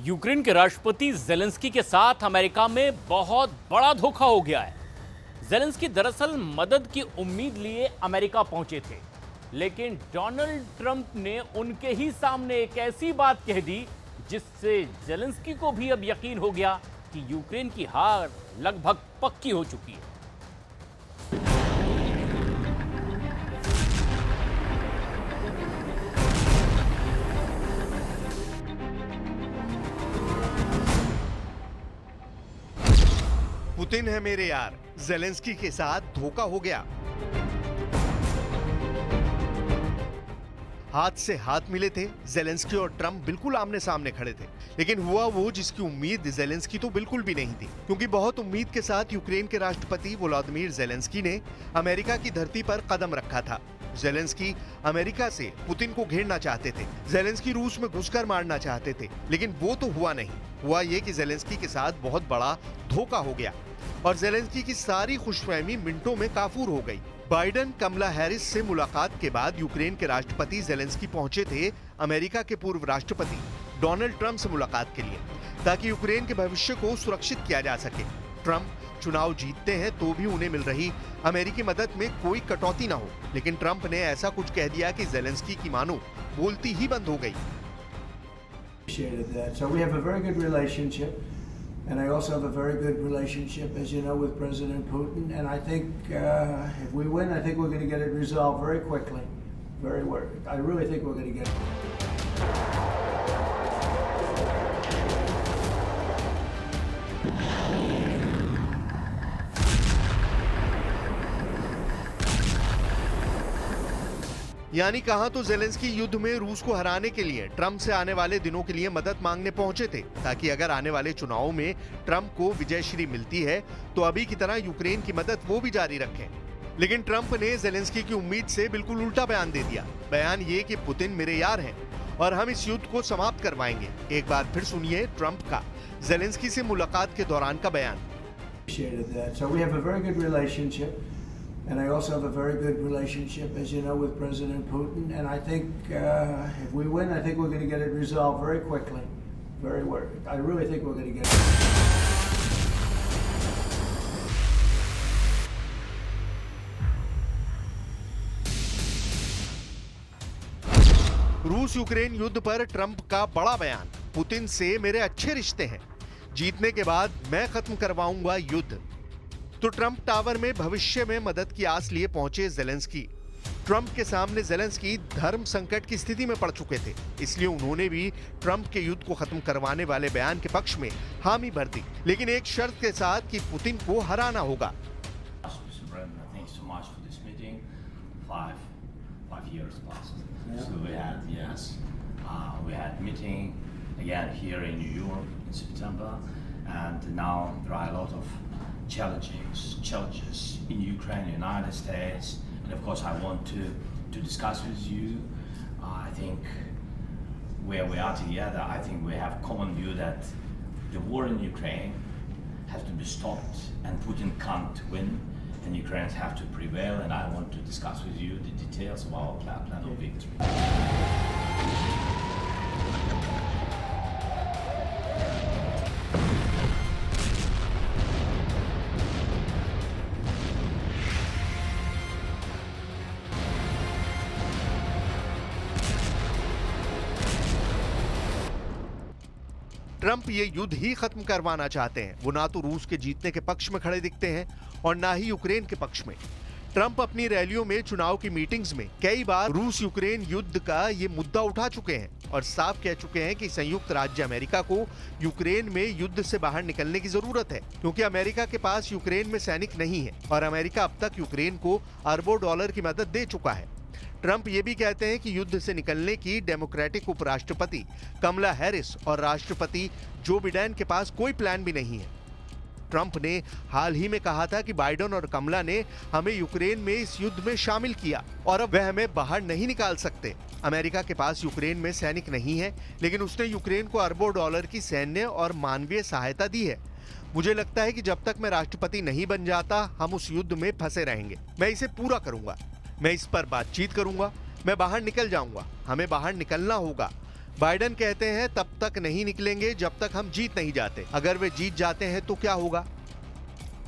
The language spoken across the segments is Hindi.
यूक्रेन के राष्ट्रपति जेलेंस्की के साथ अमेरिका में बहुत बड़ा धोखा हो गया है। जेलेंस्की दरअसल मदद की उम्मीद लिए अमेरिका पहुंचे थे, लेकिन डोनाल्ड ट्रंप ने उनके ही सामने एक ऐसी बात कह दी जिससे जेलेंस्की को भी अब यकीन हो गया कि यूक्रेन की हार लगभग पक्की हो चुकी है। पुतिन है मेरे यार, जेलेंस्की के साथ धोखा हो गया। हाथ से हाथ मिले थे। जेलेंस्की और ट्रंप बिल्कुल आमने सामने खड़े थे, लेकिन हुआ वो जिसकी उम्मीद जेलेंस्की तो बिल्कुल भी नहीं थी, क्योंकि बहुत उम्मीद के साथ यूक्रेन के राष्ट्रपति वोलोदिमीर जेलेंस्की ने अमेरिका की धरती पर कदम रखा था। जेलेंस्की अमेरिका से पुतिन को घेरना चाहते थे, जेलेंस्की रूस में घुसकर मारना चाहते थे, लेकिन वो तो हुआ नहीं। हुआ ये कि जेलेंस्की के साथ बहुत बड़ा धोखा हो गया और जेलेंस्की की सारी खुशफहमी मिनटों में काफूर हो गई। बाइडेन कमला हैरिस से मुलाकात के बाद यूक्रेन के राष्ट्रपति जेलेंस्की पहुंचे थे अमेरिका के पूर्व राष्ट्रपति डोनाल्ड ट्रंप से मुलाकात के लिए, ताकि यूक्रेन के भविष्य को सुरक्षित किया जा सके। ट्रंप चुनाव जीतते हैं तो भी उन्हें मिल रही अमेरिकी मदद में कोई कटौती ना हो, लेकिन ट्रंप ने ऐसा कुछ कह दिया कि जेलेंस्की की मानो बोलती ही बंद हो गई। So we have a very good relationship, and I also have a very good relationship, as you know, with President Putin. And I think if we win, I think we're going to get it resolved very quickly. I really think we're going to get it. यानी कहा तो जेलेंस्की युद्ध में रूस को हराने के लिए ट्रंप से आने वाले दिनों के लिए मदद मांगने पहुंचे थे, ताकि अगर आने वाले चुनावों में ट्रंप को विजयश्री मिलती है तो अभी की तरह यूक्रेन की मदद वो भी जारी रखें। लेकिन ट्रंप ने जेलेंस्की की उम्मीद से बिल्कुल उल्टा बयान दे दिया। बयान ये कि पुतिन मेरे यार हैं और हम इस युद्ध को समाप्त करवाएंगे। एक बार फिर सुनिए ट्रंप का जेलेंस्की से मुलाकात के दौरान का बयान। So we have a very good relationship, and I also have a very good relationship, as you know, with President Putin. And I think if we win, I think we're going to get it resolved very quickly. I really think we're going to get it. रूस यूक्रेन युद्ध पर ट्रंप का बड़ा बयान। पुतिन से मेरे अच्छे रिश्ते हैं, जीतने के बाद मैं खत्म करवाऊंगा युद्ध। तो ट्रंप टावर में भविष्य में मदद की आस लिए पहुंचे जेलेंस्की। ट्रंप के सामने जेलेंस्की धर्म संकट की स्थिति में पड़ चुके थे, इसलिए उन्होंने भी ट्रंप के युद्ध को खत्म करवाने वाले बयान के पक्ष में हामी भर दी, लेकिन एक शर्त के साथ कि पुतिन को हराना होगा। We had meeting again here in New York in September, and now there are a lot of challenges in Ukraine, United States, and of course I want to discuss with you. I think where we are together, I think we have common view that the war in Ukraine has to be stopped and Putin can't win, and Ukrainians have to prevail, and I want to discuss with you the details of our plan of victory. Trump ये युद्ध ही खत्म करवाना चाहते हैं। वो ना तो रूस के जीतने के पक्ष में खड़े दिखते हैं और ना ही यूक्रेन के पक्ष में। ट्रंप अपनी रैलियों में, चुनाव की मीटिंग्स में कई बार रूस यूक्रेन युद्ध का ये मुद्दा उठा चुके हैं और साफ कह चुके हैं कि संयुक्त राज्य अमेरिका को यूक्रेन में युद्ध से बाहर निकलने की जरूरत है, क्योंकि अमेरिका के पास यूक्रेन में सैनिक नहीं है और अमेरिका अब तक यूक्रेन को अरबों डॉलर की मदद दे चुका है। ट्रंप ये भी कहते हैं कि युद्ध से निकलने की डेमोक्रेटिक उपराष्ट्रपति कमला हैरिस और राष्ट्रपति जो बिडेन के पास कोई प्लान भी नहीं है। ट्रंप ने हाल ही में कहा था कि बाइडेन और कमला ने हमें यूक्रेन में इस युद्ध में शामिल किया और अब वह हमें बाहर नहीं निकाल सकते। अमेरिका के पास यूक्रेन में सैनिक नहीं है, लेकिन उसने यूक्रेन को अरबों डॉलर की सैन्य और मानवीय सहायता दी है। मुझे लगता है कि जब तक मैं राष्ट्रपति नहीं बन जाता, हम उस युद्ध में फंसे रहेंगे। मैं इसे पूरा करूंगा, मैं इस पर बातचीत करूंगा, मैं बाहर निकल जाऊंगा। हमें बाहर निकलना होगा। बाइडेन कहते हैं तब तक नहीं निकलेंगे जब तक हम जीत नहीं जाते। अगर वे जीत जाते हैं तो क्या होगा?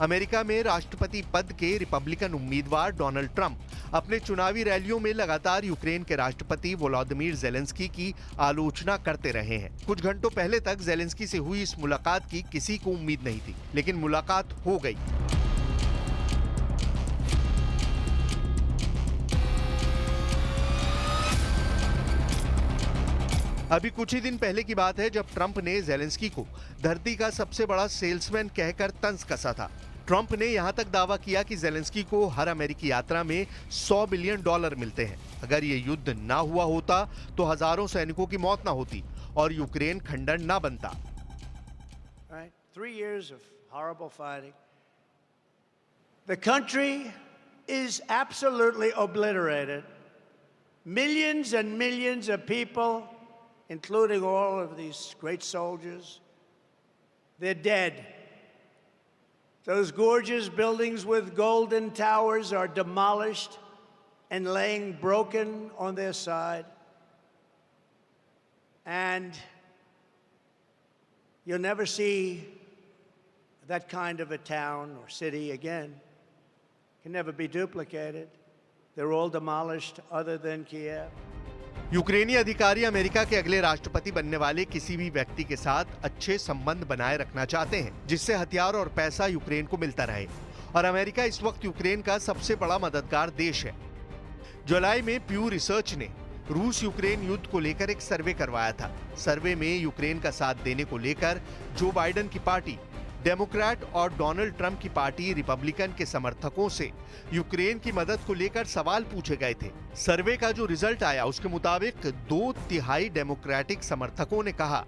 अमेरिका में राष्ट्रपति पद के रिपब्लिकन उम्मीदवार डोनाल्ड ट्रंप अपने चुनावी रैलियों में लगातार यूक्रेन के राष्ट्रपति वोलोदिमीर ज़ेलेंस्की की आलोचना करते रहे हैं। कुछ घंटों पहले तक ज़ेलेंस्की से हुई इस मुलाकात की किसी को उम्मीद नहीं थी, लेकिन मुलाकात हो गई। अभी कुछ ही दिन पहले की बात है जब ट्रंप ने ज़ेलेंस्की को धरती का सबसे बड़ा सेल्समैन कहकर तंज कसा था। ट्रंप ने यहां तक दावा किया कि ज़ेलेंस्की को हर अमेरिकी यात्रा में $100 बिलियन मिलते हैं। अगर ये युद्ध ना हुआ होता तो हजारों सैनिकों की मौत ना होती और यूक्रेन खंडन ना बनता। 3 years of horrible fighting. The country is absolutely obliterated. Millions and millions of people, including all of these great soldiers, they're dead. Those gorgeous buildings with golden towers are demolished and laying broken on their side. And you'll never see that kind of a town or city again. Can never be duplicated. They're all demolished other than Kiev. यूक्रेनी अधिकारी अमेरिका के अगले राष्ट्रपति बनने वाले किसी भी व्यक्ति के साथ अच्छे संबंध बनाए रखना चाहते हैं, जिससे हथियार और पैसा यूक्रेन को मिलता रहे। और अमेरिका इस वक्त यूक्रेन का सबसे बड़ा मददगार देश है। जुलाई में प्यू रिसर्च ने रूस यूक्रेन युद्ध को लेकर एक सर्वे करवाया था। सर्वे में यूक्रेन का साथ देने को लेकर जो बाइडेन की पार्टी, डेमोक्रेट और डोनाल्ड ट्रंप की पार्टी रिपब्लिकन के समर्थकों से यूक्रेन की मदद को लेकर सवाल पूछे गए थे। सर्वे का जो रिजल्ट आया उसके मुताबिक 2/3 डेमोक्रेटिक समर्थकों ने कहा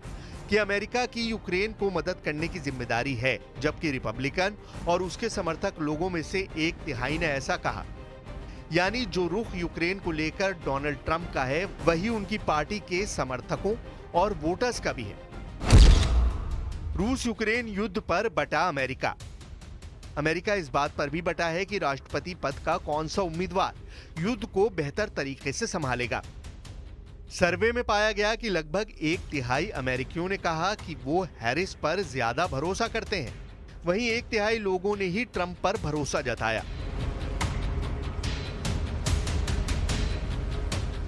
कि अमेरिका की यूक्रेन को मदद करने की जिम्मेदारी है, जबकि रिपब्लिकन और उसके समर्थक लोगों में से 1/3 ने ऐसा कहा। यानी जो रुख यूक्रेन को लेकर डोनाल्ड ट्रंप का है, वही उनकी पार्टी के समर्थकों और वोटर्स का भी है। रूस यूक्रेन युद्ध पर बटा अमेरिका। अमेरिका इस बात पर भी बटा है कि राष्ट्रपति पद का कौन सा उम्मीदवार युद्ध को बेहतर तरीके से संभालेगा। सर्वे में पाया गया कि लगभग 1/3 अमेरिकियों ने कहा कि वो हैरिस पर ज्यादा भरोसा करते हैं, वहीं 1/3 लोगों ने ही ट्रंप पर भरोसा जताया।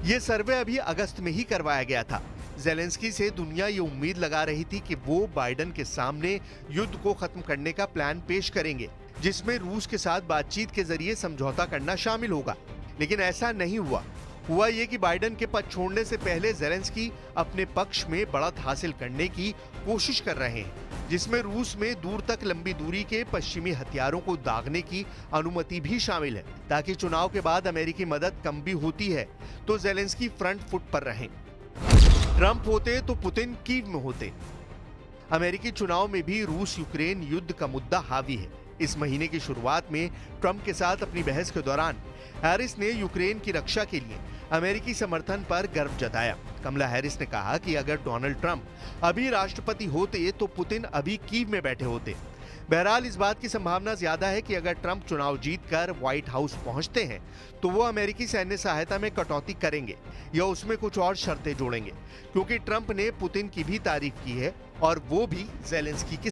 ये सर्वे अभी अगस्त में ही करवाया गया था। ज़ेलेंस्की से दुनिया ये उम्मीद लगा रही थी कि वो बाइडेन के सामने युद्ध को खत्म करने का प्लान पेश करेंगे, जिसमें रूस के साथ बातचीत के जरिए समझौता करना शामिल होगा। लेकिन ऐसा नहीं हुआ ये कि बाइडेन के पद छोड़ने से पहले ज़ेलेंस्की अपने पक्ष में बढ़त हासिल करने की कोशिश कर रहे हैं, जिसमें रूस में दूर तक लंबी दूरी के पश्चिमी हथियारों को दागने की अनुमति भी शामिल है, ताकि चुनाव के बाद अमेरिकी मदद कम भी होती है तो ज़ेलेंस्की फ्रंट फुट पर रहें। ट्रंप होते तो पुतिन कीव में होते। अमेरिकी चुनाव में भी रूस यूक्रेन युद्ध का मुद्दा हावी है। इस महीने की शुरुआत में ट्रंप के साथ अपनी बहस के दौरान हैरिस ने यूक्रेन की रक्षा के लिए अमेरिकी समर्थन पर गर्व जताया। कमला हैरिस ने कहा कि अगर डोनाल्ड ट्रंप अभी राष्ट्रपति होते तो पुतिन अभी कीव में बैठे होते। बहरहाल इस बात की संभावना ज्यादा है कि अगर ट्रंप चुनाव जीतकर व्हाइट हाउस पहुंचते हैं तो वो अमेरिकी सैन्य सहायता में कटौती करेंगे या उसमें कुछ और शर्तें जोड़ेंगे, क्योंकि ट्रंप ने पुतिन की भी तारीफ की है और वो भी ज़ेलेंस्की की।